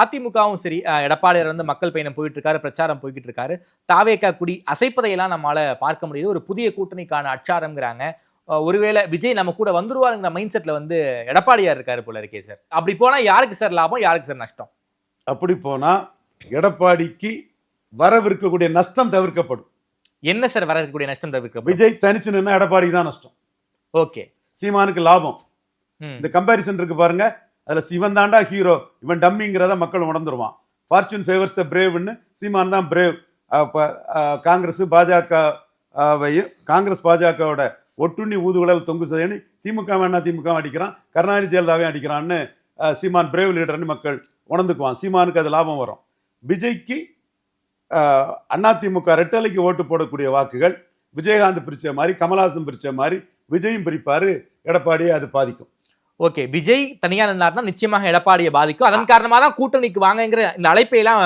அதிமுகவும் சரி, எடப்பாடியார் வந்து மக்கள் பயணம் போயிட்டு இருக்காரு, பிரச்சாரம் போய்கிட்டு இருக்காரு. தாவேகா குடி அசைப்பதையெல்லாம் நம்மால பார்க்க முடியுது. ஒரு புதிய கூட்டணிக்கான அச்சாரம்ங்கிறாங்க. ஒருவேளை விஜய் நம்ம கூட வந்துருவாருங்கிற மைண்ட் செட்ல வந்து எடப்பாடியார் இருக்காரு போல இருக்கே சார். அப்படி போனா யாருக்கு சார் லாபம், யாருக்கு சார் நஷ்டம்? அப்படி போனா எடப்பாடிக்கு வரவிருக்கக்கூடிய நஷ்டம் தவிர்க்கப்படும். என்ன சார் வரக்கூடிய நஷ்டம் தவிர்க்கப்படும்? விஜய் தனிச்சு நின்னா எடப்பாடிக்கு தான் நஷ்டம். ஓகே. சீமானுக்கு லாபம். இந்த கம்பாரிசன் இருக்கு பாருங்க. அதுல சிவன் தாண்டா ஹீரோ, இவன் டம்மிங்கிறத மக்கள் உணர்ந்துருவான். ஃபார்ச்சூன் ஃபேவர்ஸ் த பிரேவ்னு சீமான் தான் பிரேவ். காங்கிரஸ் பாஜகவையும் காங்கிரஸ் பாஜகவோட ஒட்டுண்ணி ஊதுகுழல் தொங்கு சதைன்னு திமுக வேணா திமுக அடிக்கிறான், கருணாநிதி ஜெயலலிதாவையும் அடிக்கிறான்னு சீமான் பிரேவ் லீடர்னு மக்கள் உணர்ந்துக்குவான். சீமானுக்கு அது லாபம் வரும். விஜய்க்கு அதிமுக ரெட்டலைக்கு ஓட்டு போடக்கூடிய வாக்குகள் விஜயகாந்த் பிரிச்ச மாதிரி, கமல்ஹாசன் பிரிச்ச மாதிரி விஜயும் பிரிப்பாரு. எடப்பாடியை அது பாதிக்கும். ஓகே, விஜய் தனியா நின்னார்னா நிச்சயமாக எடப்பாடியை பாதிக்கும். அதன் காரணமா தான் கூட்டணிக்கு வாங்கங்கிற இந்த அழைப்பை எல்லாம்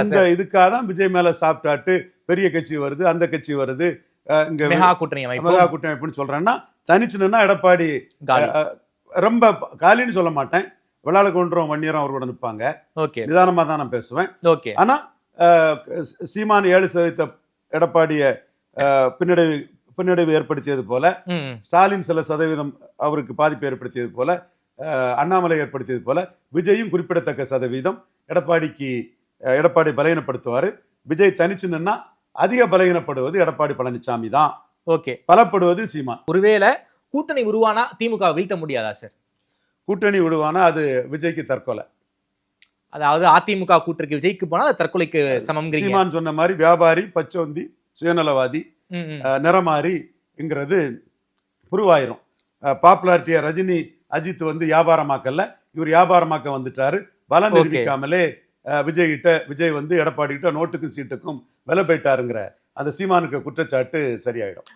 அந்த இதுக்காக தான் விஜய் மேல சாப்பிட்டாட்டு பெரிய கட்சி வருது, அந்த கட்சி வருது, இங்க மெகா கூட்டணி அமைப்புன்னு சொல்றேன்னா, தனிச்சு நின்னா எடப்பாடி ரொம்ப காலின்னு சொல்ல மாட்டேன், விளாட கொண்டுறோம் வன்னியரும் அவரோட நிற்பாங்க. நிதானமா தான் நான் பேசுவேன். ஆனா சீமான் 7% எடப்பாடிய பின்னடைவு ஏற்படுத்தியது போல, ஸ்டாலின் சில சதவீதம் அவருக்கு பாதிப்பு ஏற்படுத்தியது போல, அண்ணாமலை ஏற்படுத்தியது போல, விஜயும் குறிப்பிடத்தக்க சதவீதம் எடப்பாடி பலகீனப்படுத்துவாரு. விஜய் தனிச்சு நின்னா அதிக பலகீனப்படுவது எடப்பாடி பழனிசாமி தான். ஓகே, பலப்படுவது சீமான். ஒருவேளை கூட்டணி உருவானா திமுக வீழ்த்த முடியாதா சார்? கூட்டணி விடுவானா அது விஜய்க்கு தற்கொலை. அதாவது அதிமுக கூட்டணிக்கு விஜய்க்கு போனா தற்கொலைக்கு சமம். சீமான் சொன்ன மாதிரி வியாபாரி, பச்சோந்தி, சுயநலவாதி, நிறமாறிங்கிறது புருவாயிரும். பாப்புலாரிட்டியை ரஜினி அஜித் வந்து வியாபாரமாக்கல, இவர் வியாபாரமாக்க வந்துட்டாரு. பலம் நிரூபிக்காமலே விஜய் வந்து எடப்பாடி கிட்ட நோட்டுக்கும் சீட்டுக்கும் விலை போயிட்டாருங்கிற அந்த சீமானுக்கு குற்றச்சாட்டு சரியாயிடும்.